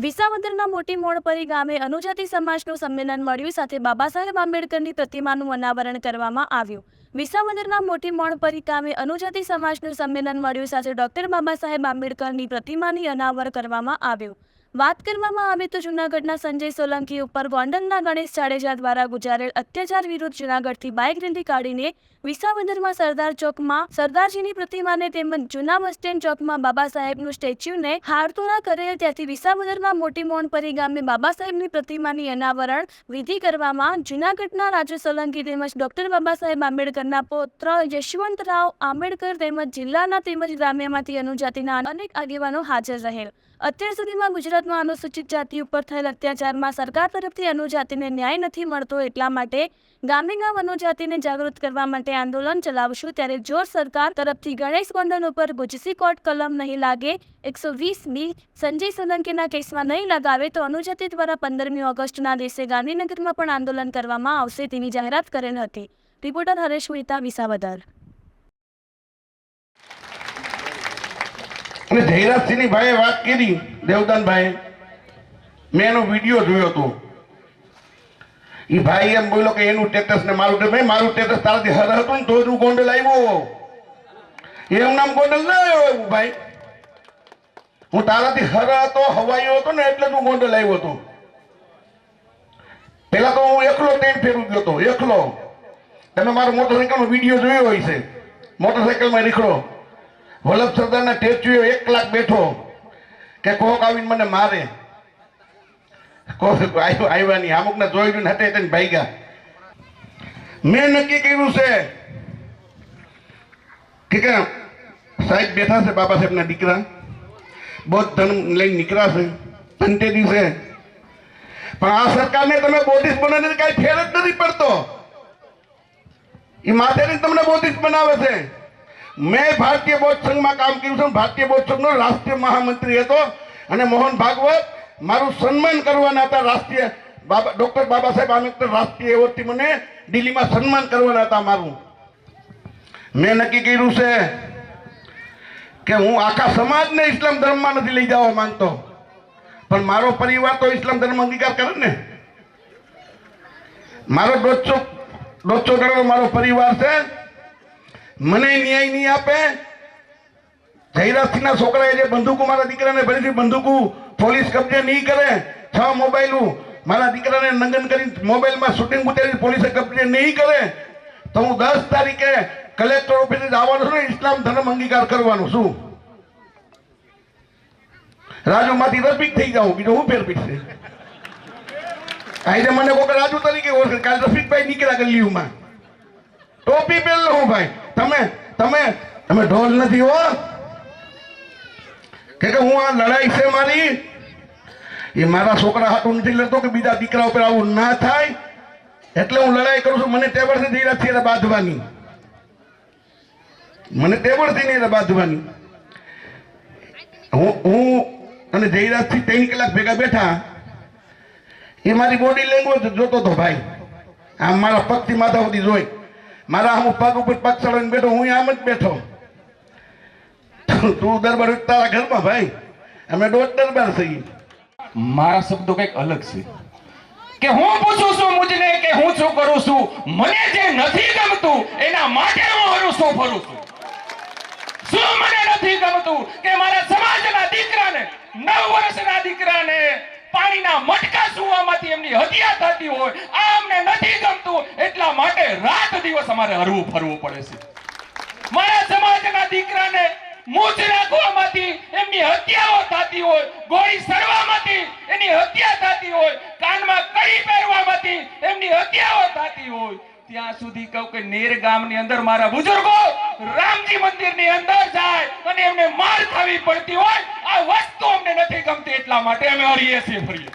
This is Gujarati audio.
વિસાવદરના મોટી મોણપરી ગામે અનુજાતિ સમાજનું સંમેલન મળ્યું સાથે બાબા સાહેબ આંબેડકરની પ્રતિમાનું અનાવરણ કરવામાં આવ્યું। વિસાવદરના મોટી મોણપરી ગામે અનુજાતિ સમાજનું સંમેલન મળ્યું સાથે ડોક્ટર બાબા સાહેબ આંબેડકરની પ્રતિમાની અનાવરણ કરવામાં આવ્યું। વાત કરવામાં આવે તો જૂનાગઢના સંજય સોલંકી ઉપર ગોંડલના ગણેશ જાડેજા દ્વારા ગુજારેલ અત્યાચાર વિરુદ્ધ જૂનાગઢથી બાઇક રેલી કાઢીને વિસાવદરમાં સરદાર ચોકમાં સરદારજીની પ્રતિમાને તેમજ જૂના બસ સ્ટેન્ડ ચોકમાં બાબા સાહેબનું સ્ટેચ્યુને હારતોરા કરેલ। ત્યાંથી વિસાવદરના મોટી મોણપરી ગામે બાબા સાહેબની પ્રતિમાની અનાવરણ વિધિ કરવામાં જૂનાગઢના રાજુ સોલંકી તેમજ ડોક્ટર બાબા સાહેબ આંબેડકરના પુત્ર યશવંતરાવ આંબેડકર તેમજ જિલ્લાના તેમજ ગ્રામ્યમાંથી અનુજાતિના અનેક આગેવાનો હાજર રહેલ। અત્યાર સુધીમાં ગુજરાતમાં અનુસૂચિત જાતિ ઉપર થયેલ અત્યાચારમાં સરકાર તરફથી અનુજાતિને ન્યાય નથી મળતો, એટલા માટે ગામે ગામ અનુજાતિને જાગૃત કરવા માટે આંદોલન ચલાવશું। ત્યારે જો સરકાર તરફથી ગણેશ ગોંડલ ઉપર ગુજસી કોર્ટ કલમ નહીં લાગે, 120B સંજય સોલંકીના કેસમાં નહીં લગાવે તો અનુજાતિ દ્વારા 15મી ઓગસ્ટના દિવસે ગાંધીનગરમાં પણ આંદોલન કરવામાં આવશે તેવી જાહેરાત કરેલ હતી। રિપોર્ટર હરેશ મહેતા, વિસાવદર। અને જયરાજસિંહની ભાઈએ વાત કરી, દેવદાનભાઈ, મેં એનો વિડીયો જોયો હતો। એ ભાઈ એમ બોલ્યો કે એનું સ્ટેટસ ને મારું સ્ટેટસ, મારું સ્ટેટસ તારાથી હર હતું ને તો જ હું ગોંડલ આવ્યો, એમ નામ ગોંડલ ના આવ્યો ભાઈ, હું તારાથી હર હતો, હવાયો હતો ને એટલે જ હું ગોંડલ આવ્યો હતો। પેલા તો હું એકલો ટ્રેન ફેરવી ગયો હતો, એકલો। તમે મારો મોટરસાયકલનો વિડીયો જોયો હોય છે, મોટરસાયકલમાં નીકળો, વલ્લભ સરદારના સ્ટેચ્યુ 1 કલાક બેઠો કે કોક આવીને મને મારે, કોક આવ્યા નહીં, અમુકને જોઈ હટે તેને ભાગ્યા। મેં નક્કી કર્યું છે કે સાહેબ બેઠા છે, બાબા સાહેબના દીકરા બૌદ્ધ ધર્મ લઈને નીકળ્યા છે, ધનતેરી છે, પણ આ સરકારને તમે બોધિસ બનાવીને કઈ ફેર જ નથી પડતો, એ માથેથી તમને બોધિસ બનાવે છે। મેં ભારતીય બૌદ્ધ સંઘમાં કામ કર્યું છે, ભારતીય બૌદ્ધ સંઘનો રાષ્ટ્રીય મહામંત્રી હતો અને મોહન ભાગવત મારું સન્માન કરવાના હતા, રાષ્ટ્રીય ડોક્ટર બાબા સાહેબ આંબેડકર રાષ્ટ્રીય એવોર્ડથી મને દિલ્હીમાં સન્માન કરવાના હતા મારું। મેં નક્કી કર્યું છે કે હું આખા સમાજને ઇસ્લામ ધર્મમાં નથી લઈ જવા માંગતો, પણ મારો પરિવાર તો ઇસ્લામ ધર્મ અંગીકાર કરે ને। મારો 150 જણાનો મારો પરિવાર છે, મને ન્યાય નહીં આપે। જયરાજસિંહના છોકરાએ જે બંદૂકો મારા દીકરાને ભરી હતી, બંદૂકો પોલીસ કબજે નહીં કરે, 6 મોબાઈલો મારા દીકરાને નંગન કરી મોબાઈલમાં શૂટિંગ ઉતારી પોલીસે કબજે નહીં કરે, તો હું 10 તારીખે કલેક્ટર ઓફિસે જવાનો છું, ઇસ્લામ ધર્મ અંગીકાર કરવાનો છું। રાજુમાંથી રફીક થઈ જાઉં, બીજું હું ફેર પીશે। આજે મને કોઈ રાજુ તરીકે ઓળખે, કાલે રફીકભાઈ નીકળ્યા ગલીઓમાં, ટોપી પહેરલો હું ભાઈ, તમે ઢોલ નથી હો, કે હું આ લડાઈ છે મારી, એ મારા છોકરા હાથું નથી લેતો કે બીજા દીકરા ઉપર આવું ના થાય, એટલે હું લડાઈ કરું છું। મને ટેબડ થી જયરાજસિંહ બાંધવાની, મને ટેબડ થી નહીં બાંધવાની। હું અને જયરાજસિંહ 3 કલાક ભેગા બેઠા, એ મારી બોડી લેંગ્વેજ જોતો હતો ભાઈ, આમ મારા પગથી માથા સુધી જોઈ, મારા હું પગ ઉપર પગ ચડાવીને બેઠો, હું આમ જ બેઠો। તું દરબાર તારા ઘરમાં ભાઈ, અમે દોઢ દરબાર છીએ। મારા શબ્દો કઈક અલગ છે કે હું પૂછું છું મુજને કે હું શું કરું છું, મને જે નથી ગમતું એના માટે હું હરું છું ફરું છું। શું મને નથી ગમતું કે મારા સમાજના દીકરાને, 9 વર્ષના દીકરાને પાણીના મટકા સુવામાંથી એમની હત્યા થતી હોય, આ અમને નથી ગમતું, એટલા માટે રાત દિવસ અમારે હરવું ફરવું પડે છે। મારા સમાજના દીકરાને મૂછ રાખવામાંથી એમની હત્યાઓ થતી હોય, ગોળી સરવામાંથી એની હત્યા થતી હોય, કાનમાં કડી પહેરવામાંથી એમની હત્યાઓ થતી હોય, ત્યાં સુધી કહું કે નેર ગામની અંદર મારા બુજુર્ગો રામજી મંદિરની અંદર જાય અને એમને માર ખાવી પડતી હોય, આ વસ્તુ અમને નથી ગમતી, એટલા માટે અમે હરીએ છીએ ફરીએ।